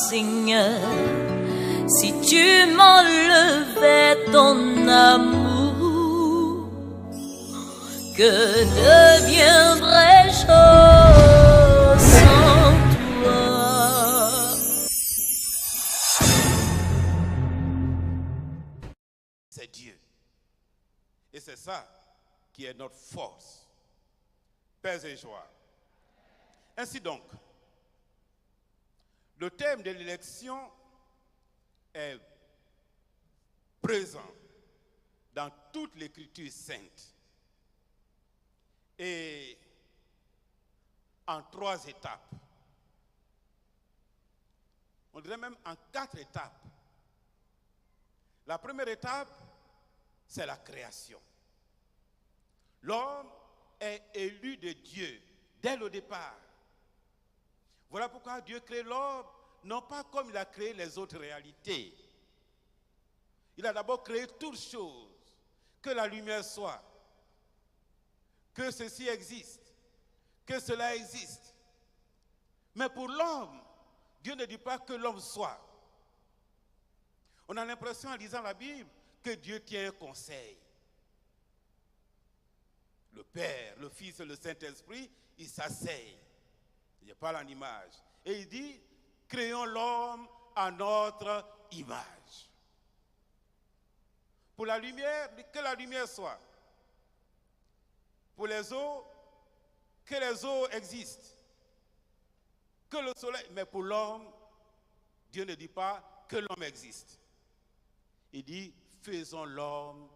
Seigneur, si tu m'enlevais ton amour, que deviendrais-je sans toi? C'est Dieu. Et c'est ça qui est notre force. Paix et joie. Ainsi donc, le thème de l'élection est présent dans toute l'Écriture sainte et en 3 étapes. On dirait même en 4 étapes. La première étape, c'est la création. L'homme est élu de Dieu dès le départ. Voilà pourquoi Dieu crée l'homme, non pas comme il a créé les autres réalités. Il a d'abord créé toutes choses, que la lumière soit, que ceci existe, que cela existe. Mais pour l'homme, Dieu ne dit pas que l'homme soit. On a l'impression en lisant la Bible que Dieu tient un conseil. Le Père, le Fils et le Saint-Esprit, ils s'asseyent. Il parle en image. Et il dit, créons l'homme à notre image. Pour la lumière, que la lumière soit. Pour les eaux, que les eaux existent. Que le soleil, mais pour l'homme, Dieu ne dit pas que l'homme existe. Il dit, faisons l'homme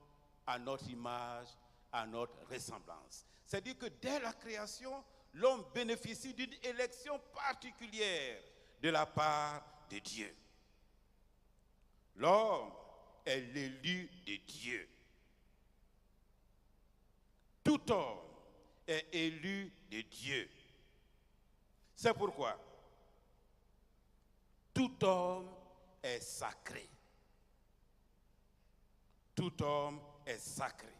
à notre image, à notre ressemblance. C'est-à-dire que dès la création, l'homme bénéficie d'une élection particulière de la part de Dieu. L'homme est l'élu de Dieu. Tout homme est élu de Dieu. C'est pourquoi tout homme est sacré. Tout homme est sacré.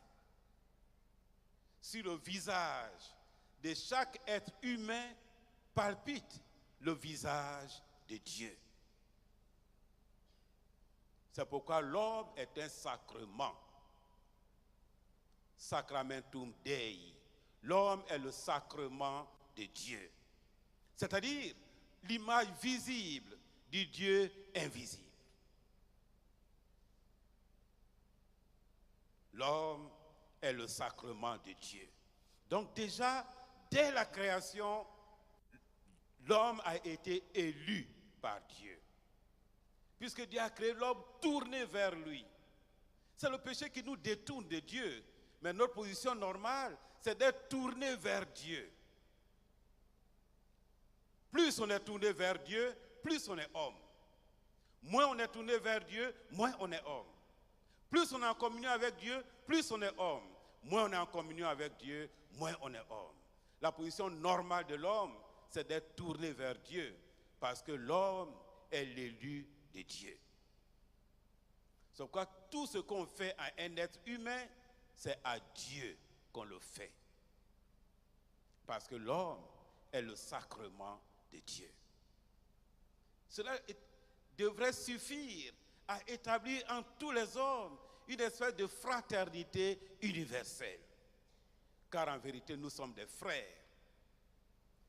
Sur le visage de chaque être humain palpite le visage de Dieu. C'est pourquoi l'homme est un sacrement. Sacramentum Dei. L'homme est le sacrement de Dieu. C'est-à-dire l'image visible du Dieu invisible. L'homme est le sacrement de Dieu. Donc déjà, dès la création, l'homme a été élu par Dieu. Puisque Dieu a créé l'homme tourné vers lui. C'est le péché qui nous détourne de Dieu. Mais notre position normale, c'est d'être tourné vers Dieu. Plus on est tourné vers Dieu, plus on est homme. Moins on est tourné vers Dieu, moins on est homme. Plus on est en communion avec Dieu, plus on est homme. Moins on est en communion avec Dieu, moins on est homme. La position normale de l'homme, c'est d'être tourné vers Dieu, parce que l'homme est l'élu de Dieu. C'est pourquoi tout ce qu'on fait à un être humain, c'est à Dieu qu'on le fait. Parce que l'homme est le sacrement de Dieu. Cela devrait suffire à établir en tous les hommes une espèce de fraternité universelle. Car en vérité, nous sommes des frères.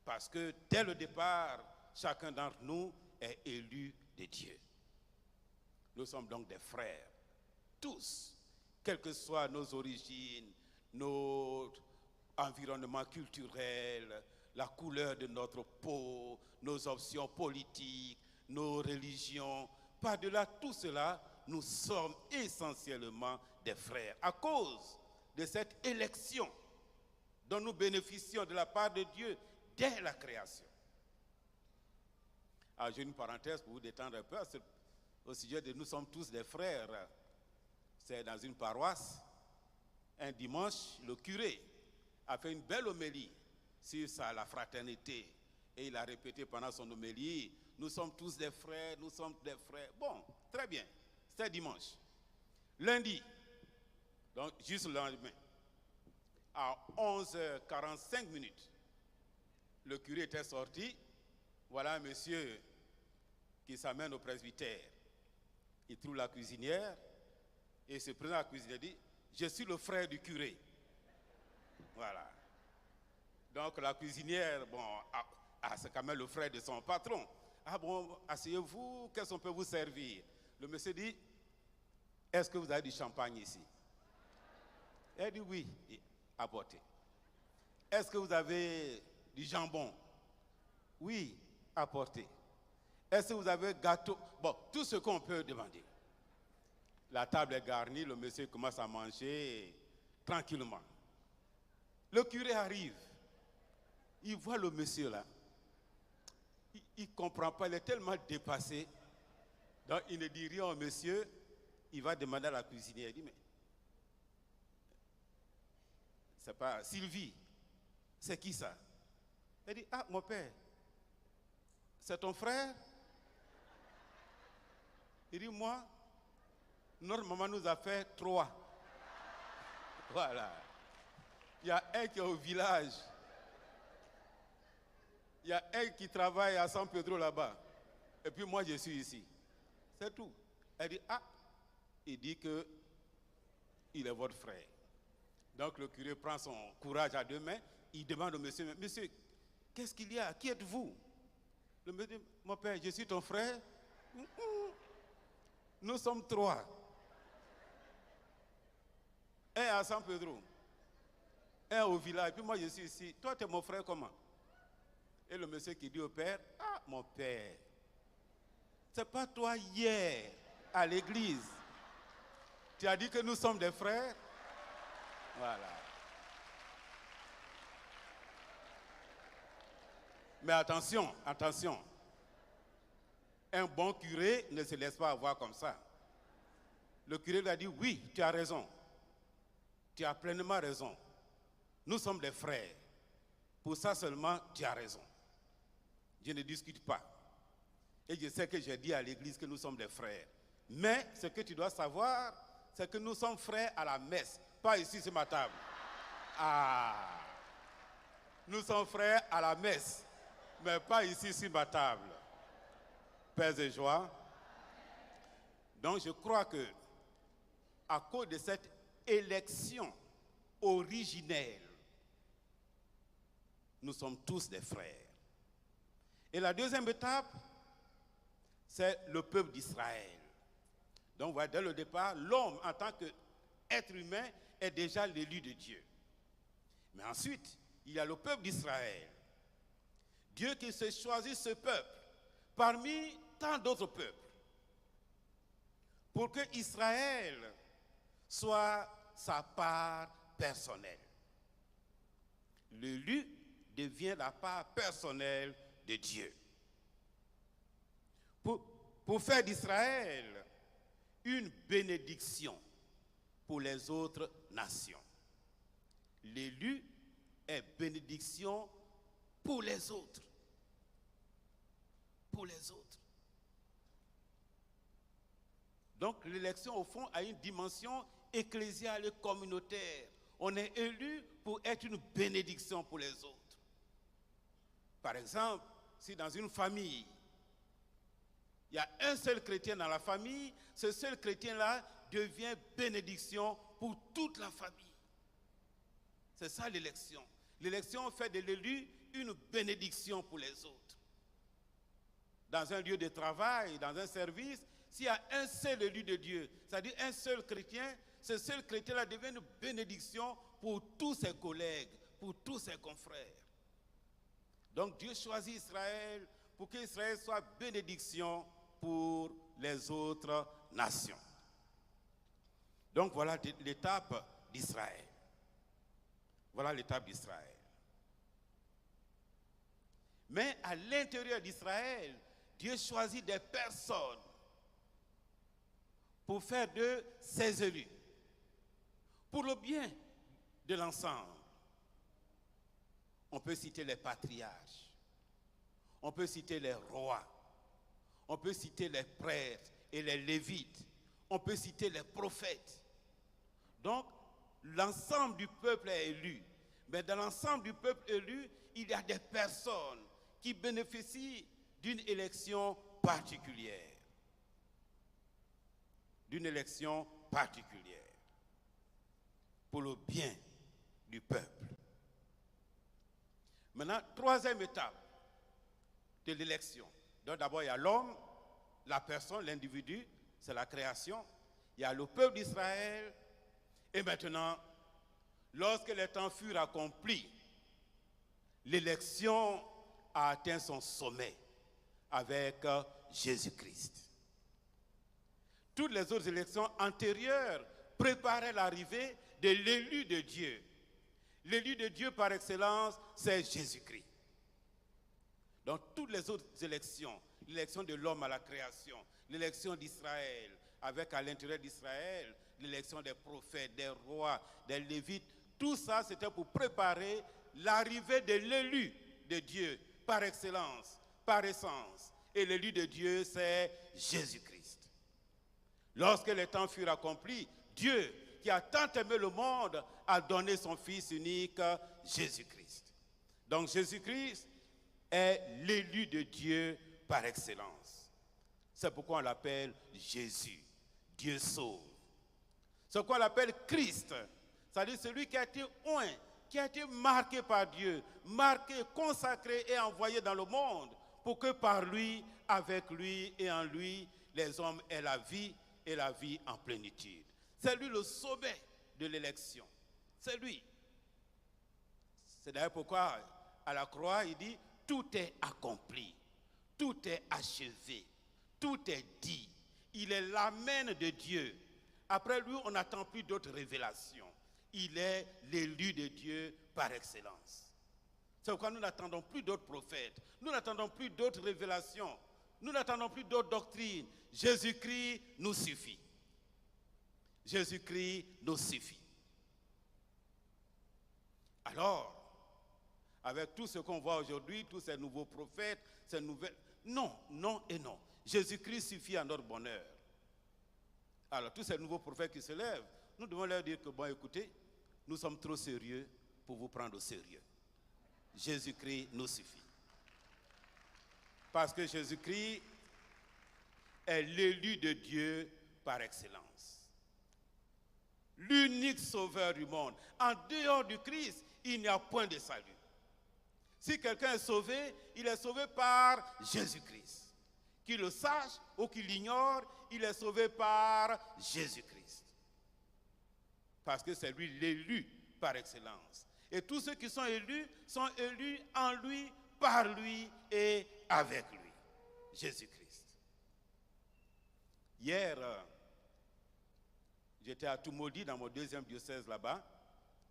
Parce que dès le départ, chacun d'entre nous est élu de Dieu. Nous sommes donc des frères. Tous, quelles que soient nos origines, notre environnement culturel, la couleur de notre peau, nos options politiques, nos religions, par-delà tout cela, nous sommes essentiellement des frères. À cause de cette élection dont nous bénéficions de la part de Dieu dès la création. Alors, j'ai une parenthèse pour vous détendre un peu au sujet de nous sommes tous des frères. C'est dans une paroisse. Un dimanche, le curé a fait une belle homélie sur la fraternité. Et il a répété pendant son homélie, nous sommes tous des frères, nous sommes des frères. Bon, très bien, c'était dimanche. Lundi, donc juste le lendemain, à 11h45, le curé était sorti. Voilà un monsieur qui s'amène au presbytère. Il trouve la cuisinière et il se présente à la cuisinière et dit « Je suis le frère du curé. » Voilà. Donc la cuisinière, bon, c'est quand même le frère de son patron. Ah bon, asseyez-vous, qu'est-ce qu'on peut vous servir? Le monsieur dit, est-ce que vous avez du champagne ici? Elle dit oui, apportez. Est-ce que vous avez du jambon? Oui, apportez. Est-ce que vous avez gâteau? Bon, tout ce qu'on peut demander. La table est garnie, le monsieur commence à manger tranquillement. Le curé arrive. Il voit le monsieur là. Il ne comprend pas, il est tellement dépassé. Donc il ne dit rien au monsieur. Il va demander à la cuisinière. Il dit, mais c'est pas Sylvie. C'est qui ça? Elle dit, ah, mon père. C'est ton frère? Il dit, moi, notre maman nous a fait 3. Voilà. Il y a un qui est au village. Il y a un qui travaille à San Pedro là-bas. Et puis moi, je suis ici. C'est tout. Elle dit, ah, il dit que il est votre frère. Donc le curé prend son courage à deux mains. Il demande au monsieur, monsieur, qu'est-ce qu'il y a? Qui êtes-vous? Le monsieur dit, mon père, je suis ton frère. Nous sommes 3. Un à San Pedro. Un au village. Et puis moi, je suis ici. Toi, tu es mon frère comment? Et le monsieur qui dit au père, ah, mon père, c'est pas toi hier à l'église. Tu as dit que nous sommes des frères? Voilà. Mais attention, attention. Un bon curé ne se laisse pas avoir comme ça. Le curé lui a dit, oui, tu as raison. Tu as pleinement raison. Nous sommes des frères. Pour ça seulement, tu as raison. Je ne discute pas. Et je sais que j'ai dit à l'église que nous sommes des frères. Mais ce que tu dois savoir, c'est que nous sommes frères à la messe, pas ici sur ma table. Ah! Nous sommes frères à la messe, mais pas ici sur ma table. Paix et joie. Donc je crois que, à cause de cette élection originelle, nous sommes tous des frères. Et la deuxième étape, c'est le peuple d'Israël. Donc, voilà, dès le départ, l'homme, en tant qu'être humain, est déjà l'élu de Dieu. Mais ensuite, il y a le peuple d'Israël. Dieu qui s'est choisi ce peuple parmi tant d'autres peuples pour que Israël soit sa part personnelle. L'élu devient la part personnelle de Dieu. Pour faire d'Israël une bénédiction pour les autres nations. L'élu est bénédiction pour les autres. Pour les autres. Donc l'élection au fond a une dimension ecclésiale et communautaire. On est élu pour être une bénédiction pour les autres. Par exemple, si dans une famille, il y a un seul chrétien dans la famille, ce seul chrétien-là devient bénédiction pour toute la famille. C'est ça l'élection. L'élection fait de l'élu une bénédiction pour les autres. Dans un lieu de travail, dans un service, s'il y a un seul élu de Dieu, c'est-à-dire un seul chrétien, ce seul chrétien-là devient une bénédiction pour tous ses collègues, pour tous ses confrères. Donc Dieu choisit Israël pour qu'Israël soit bénédiction pour les autres nations. Donc voilà l'étape d'Israël. Voilà l'étape d'Israël. Mais à l'intérieur d'Israël, Dieu choisit des personnes pour faire de ses élus, pour le bien de l'ensemble. On peut citer les patriarches, on peut citer les rois, on peut citer les prêtres et les lévites, on peut citer les prophètes. Donc, l'ensemble du peuple est élu. Mais dans l'ensemble du peuple élu, il y a des personnes qui bénéficient d'une élection particulière. D'une élection particulière. Pour le bien du peuple. Maintenant, troisième étape de l'élection. Donc d'abord, il y a l'homme, la personne, l'individu, c'est la création. Il y a le peuple d'Israël. Et maintenant, lorsque les temps furent accomplis, l'élection a atteint son sommet avec Jésus-Christ. Toutes les autres élections antérieures préparaient l'arrivée de l'élu de Dieu. L'élu de Dieu par excellence, c'est Jésus-Christ. Dans toutes les autres élections, l'élection de l'homme à la création, l'élection d'Israël, avec à l'intérieur d'Israël, l'élection des prophètes, des rois, des lévites, tout ça c'était pour préparer l'arrivée de l'élu de Dieu par excellence, par essence. Et l'élu de Dieu, c'est Jésus-Christ. Lorsque les temps furent accomplis, Dieu, qui a tant aimé le monde, a donné son Fils unique, Jésus-Christ. Donc Jésus-Christ est l'élu de Dieu par excellence. C'est pourquoi on l'appelle Jésus. Dieu sauve. C'est pourquoi on l'appelle Christ. C'est-à-dire celui qui a été oint, qui a été marqué par Dieu, marqué, consacré et envoyé dans le monde pour que par lui, avec lui et en lui, les hommes aient la vie et la vie en plénitude. C'est lui le sommet de l'élection. C'est lui. C'est d'ailleurs pourquoi à la croix, il dit, tout est accompli, tout est achevé, tout est dit. Il est l'amen de Dieu. Après lui, on n'attend plus d'autres révélations. Il est l'élu de Dieu par excellence. C'est pourquoi nous n'attendons plus d'autres prophètes. Nous n'attendons plus d'autres révélations. Nous n'attendons plus d'autres doctrines. Jésus-Christ nous suffit. Jésus-Christ nous suffit. Alors, avec tout ce qu'on voit aujourd'hui, tous ces nouveaux prophètes, ces nouvelles... Non, non et non. Jésus-Christ suffit à notre bonheur. Alors, tous ces nouveaux prophètes qui se lèvent, nous devons leur dire que, bon, écoutez, nous sommes trop sérieux pour vous prendre au sérieux. Jésus-Christ nous suffit. Parce que Jésus-Christ est l'élu de Dieu par excellence. L'unique sauveur du monde. En dehors du Christ, il n'y a point de salut. Si quelqu'un est sauvé, il est sauvé par Jésus-Christ. Qu'il le sache ou qu'il l'ignore, il est sauvé par Jésus-Christ. Parce que c'est lui l'élu par excellence. Et tous ceux qui sont élus en lui, par lui et avec lui. Jésus-Christ. Hier, j'étais à Toumaudi, dans mon deuxième diocèse là-bas,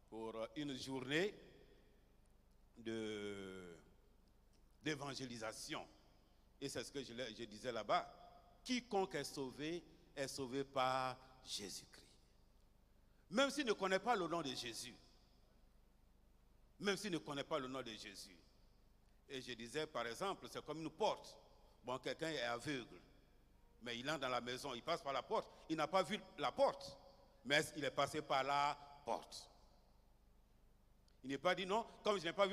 pour une journée d'évangélisation. Et c'est ce que je disais là-bas. Quiconque est sauvé par Jésus-Christ. Même s'il ne connaît pas le nom de Jésus. Même s'il ne connaît pas le nom de Jésus. Et je disais, par exemple, c'est comme une porte. Bon, quelqu'un est aveugle, mais il entre dans la maison, il passe par la porte. Il n'a pas vu la porte, mais il est passé par la porte. Il n'est pas dit non, comme je n'ai pas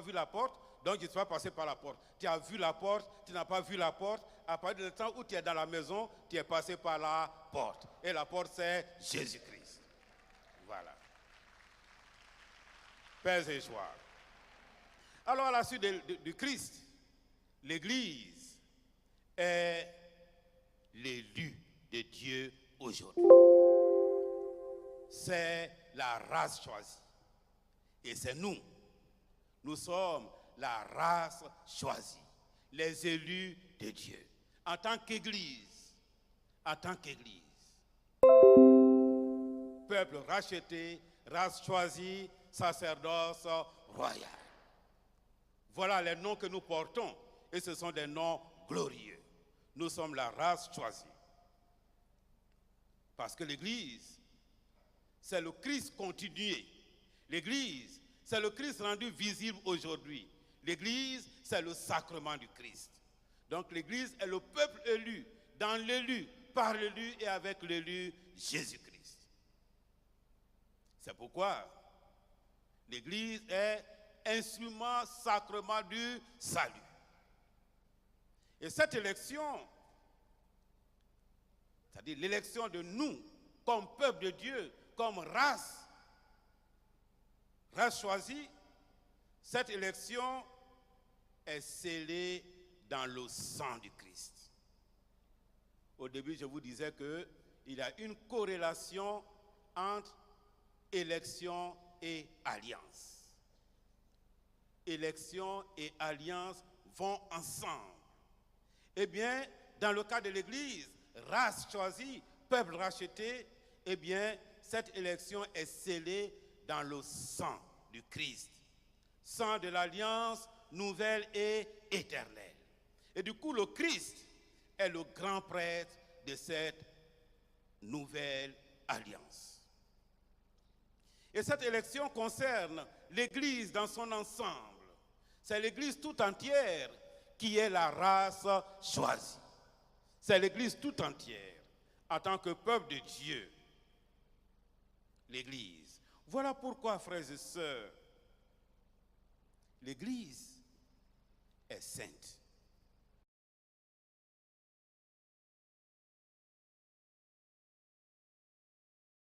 vu la porte, donc je ne suis pas passé par la porte. Tu as vu la porte, tu n'as pas vu la porte. À partir du temps où tu es dans la maison, tu es passé par la porte. Et la porte, c'est Jésus-Christ. Voilà. Paix et joie. Alors, à la suite du Christ, l'Église est l'élu de Dieu aujourd'hui. C'est la race choisie. Et c'est nous. Nous sommes la race choisie, les élus de Dieu. En tant qu'Église, peuple racheté, race choisie, sacerdoce royal. Voilà les noms que nous portons et ce sont des noms glorieux. Nous sommes la race choisie. Parce que l'Église, c'est le Christ continué. L'Église, c'est le Christ rendu visible aujourd'hui. L'Église, c'est le sacrement du Christ. Donc l'Église est le peuple élu, dans l'élu, par l'élu et avec l'élu Jésus-Christ. C'est pourquoi l'Église est instrument sacrement du salut. Et cette élection, c'est-à-dire l'élection de nous, comme peuple de Dieu, comme race choisie, cette élection est scellée dans le sang du Christ. Au début, je vous disais qu'il y a une corrélation entre élection et alliance. Élection et alliance vont ensemble. Eh bien, dans le cas de l'Église, race choisie, peuple racheté, eh bien, cette élection est scellée dans le sang du Christ, sang de l'alliance nouvelle et éternelle. Et du coup, le Christ est le grand prêtre de cette nouvelle alliance. Et cette élection concerne l'Église dans son ensemble. C'est l'Église tout entière qui est la race choisie. C'est l'Église tout entière, en tant que peuple de Dieu. L'Église. Voilà pourquoi, frères et sœurs, l'Église est sainte.